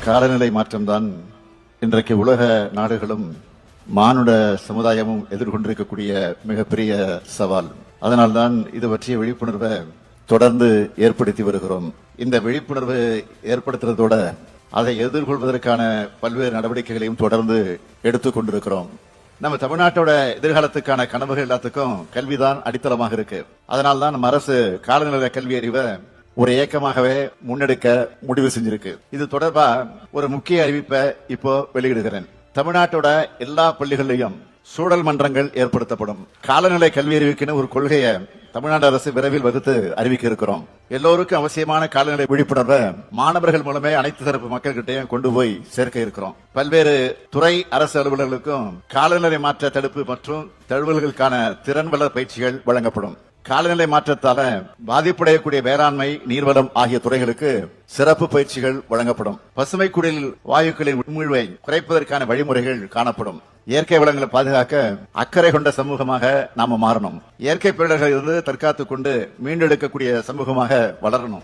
காலநிலை மாற்றம்தான் இன்றைக்கு உலக நாடுகளும் மானுட சமுதாயமும் எதிர்கொண்டிருக்கக்கூடிய மிகப்பெரிய சவால். அதனால்தான் இது பற்றிய விழிப்புணர்வை தொடர்ந்து ஏற்படுத்தி வருகிறோம். இந்த விழிப்புணர்வு ஏற்படுத்துறதோட அதை எதிர்கொள்வதற்கான பல்வேறு நடவடிக்கைகளையும் தொடர்ந்து எடுத்துக் கொண்டிருக்கிறோம். நம்ம தமிழ்நாட்டோட எதிர்காலத்துக்கான கனவுகள் எல்லாத்துக்கும் கல்விதான் அடித்தளமாக இருக்கு. அதனால்தான் நம்ம அரசு காலநிலை கல்வி அறிவை ஒரு இயக்கமாகவே முன்னெடுக்க முடிவு செஞ்சிருக்கு. இது தொடர்பா ஒரு முக்கிய அறிவிப்பை இப்போ வெளியிடுகிறேன். தமிழ்நாட்டோட எல்லா பள்ளிகளிலும் சூழல் மன்றங்கள் ஏற்படுத்தப்படும். காலநிலை கல்வி அறிவிக்குன்னு ஒரு கொள்கையை தமிழ்நாடு அரசு விரைவில் வகுத்து அறிவிக்க இருக்கிறோம். எல்லோருக்கும் அவசியமான காலநிலை விழிப்புணர்வை மாணவர்கள் மூலமே அனைத்து தரப்பு மக்கள்கிட்டையும் கொண்டு போய் சேர்க்க இருக்கிறோம். பல்வேறு துறை அரசு அலுவலர்களுக்கும் காலநிலை மாற்ற தடுப்பு மற்றும் தழுவல்களுக்கான திறன் வளர் பயிற்சிகள் வழங்கப்படும். காலநிலை மாற்றத்தால பாதிப்படையக்கூடிய வேளாண்மை, நீர்வளம் ஆகிய துறைகளுக்கு சிறப்பு பயிற்சிகள் வழங்கப்படும். பசுமை குடில் வாயுக்களின் உட்மூழ்வை குறைப்பதற்கான வழிமுறைகள் காணப்படும். இயற்கை வளங்களை பாதுகாக்க அக்கறை கொண்ட சமூகமாக நாம மாறணும். இயற்கை பேரிடர்களிலிருந்து தற்காத்துக் கொண்டு மீண்டெடுக்கக்கூடிய சமூகமாக வளரணும்.